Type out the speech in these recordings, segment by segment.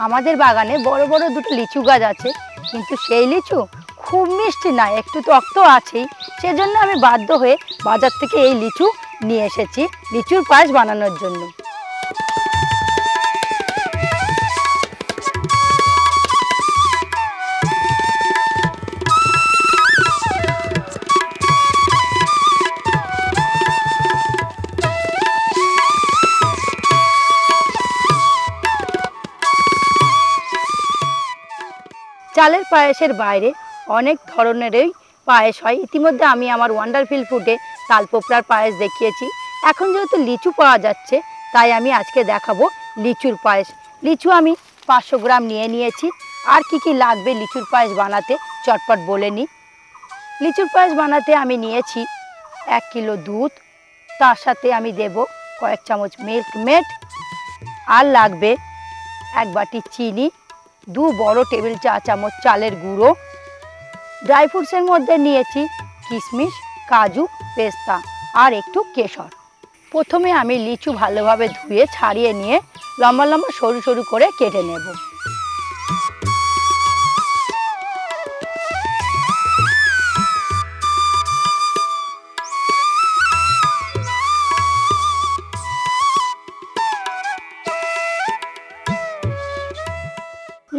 আমাদের বাগানে বড় বড় দুটো লিচু গাছ আছে, কিন্তু সেই লিচু খুব মিষ্টি না, একটু টক তো আছেই। সেজন্য আমি বাধ্য হয়ে বাজার থেকে এই লিচু নিয়ে এসেছি লিচুর পায়েস বানানোর জন্য। চালের পায়েসের বাইরে অনেক ধরনেরই পায়েস হয়। ইতিমধ্যে আমি আমার ওয়ান্ডারফুল ফুডে তালপোপড়ার পায়েস দেখিয়েছি। এখন যেহেতু লিচু পাওয়া যাচ্ছে, তাই আমি আজকে দেখাবো লিচুর পায়েস। লিচু আমি 500 গ্রাম নিয়ে নিয়েছি। আর কি লাগবে লিচুর পায়েস বানাতে চটপট বলে নিই। লিচুর পায়েস বানাতে আমি নিয়েছি 1 কিলো দুধ, তার সাথে আমি দেব কয়েক চামচ মিল্ক মেড, আর লাগবে 1 বাটি চিনি, 2 বড় টেবিল চা চামচ চালের গুঁড়ো। ড্রাই ফ্রুটসের মধ্যে নিয়েছি কিশমিশ, কাজু, পেস্তা আর একটু কেশর। প্রথমে আমি লিচু ভালোভাবে ধুয়ে ছাড়িয়ে নিয়ে লম্বা লম্বা সরু সরু করে কেটে নেব।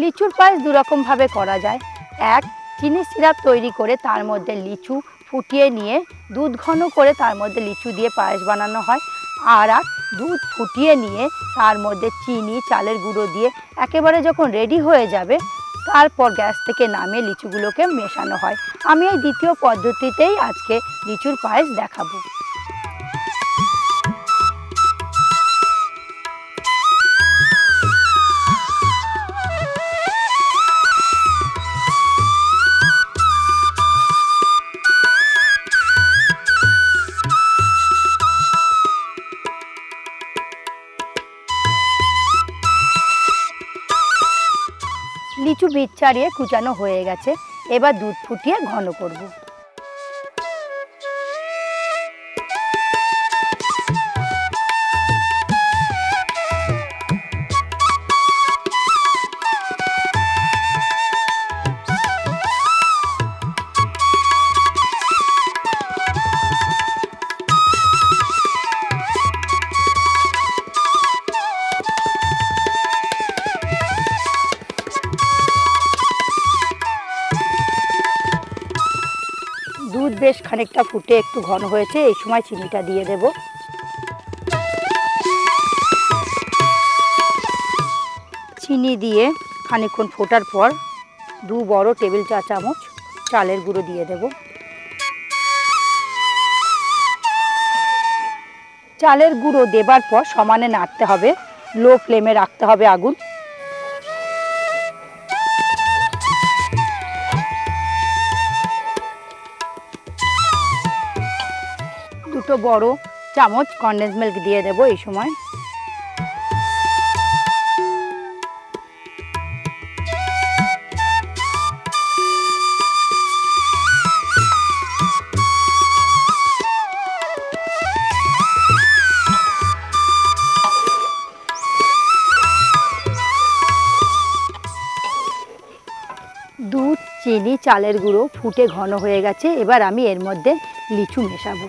লিচুর পায়েস দুরকমভাবে করা যায়। এক, চিনি সিরাপ তৈরি করে তার মধ্যে লিচু ফুটিয়ে নিয়ে দুধ ঘন করে তার মধ্যে লিচু দিয়ে পায়েস বানানো হয়। আর দুধ ফুটিয়ে নিয়ে তার মধ্যে চিনি, চালের গুঁড়ো দিয়ে একেবারে যখন রেডি হয়ে যাবে, তারপর গ্যাস থেকে নামিয়ে লিচুগুলোকে মেশানো হয়। আমি এই দ্বিতীয় পদ্ধতিতেই আজকে লিচুর পায়েস দেখাবো। লিচু বীজ ছাড়িয়ে কুচানো হয়ে গেছে, এবার দুধ ফুটিয়ে ঘন করব। দুধ বেশ খানিকটা ফুটে একটু ঘন হয়েছে, এই সময় চিনিটা দিয়ে দেব। চিনি দিয়ে খানিকক্ষণ ফোটার পর 2 বড় টেবিল চা চামচ চালের গুঁড়ো দিয়ে দেব। চালের গুঁড়ো দেবার পর সমানে নাড়তে হবে, লো ফ্লেমে রাখতে হবে আগুন। দুটো বড় চামচ কনডেন্স মিল্ক দিয়ে দেব এই সময়। দুধ, চিনি, চালের গুঁড়ো ফুটে ঘন হয়ে গেছে, এবার আমি এর মধ্যে লিচু মেশাবো।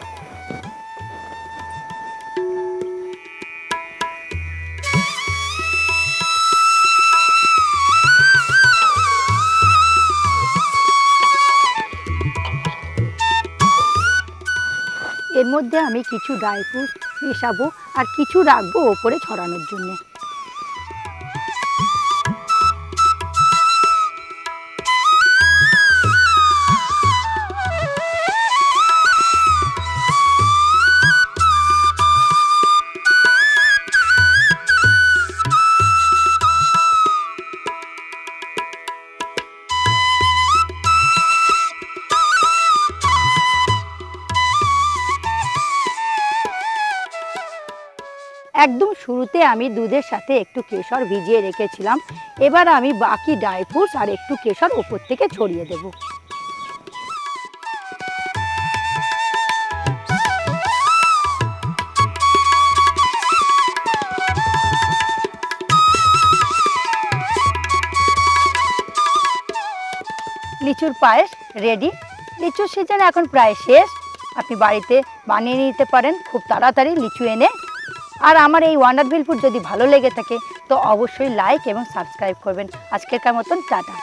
এর মধ্যে আমি কিছু ড্রাই ফ্রুট মেশাবো আর কিছু রাখবো ওপরে ছড়ানোর জন্য। একদম শুরুতে আমি দুধের সাথে একটু কেশর ভিজিয়ে রেখেছিলাম। এবার আমি বাকি ড্রাই ফ্রুটস আর একটু কেশর ওপর থেকে ছড়িয়ে দেব। লিচুর পায়েস রেডি। লিচুর সিজন এখন প্রায় শেষ, আপনি বাড়িতে বানিয়ে নিতে পারেন খুব তাড়াতাড়ি লিচু এনে। আর আমার এই ওয়ান্ডারফুল ফুড যদি ভালো লেগে থাকে তো অবশ্যই লাইক এবং সাবস্ক্রাইব করবেন। আজকেরকার মতন টাটা।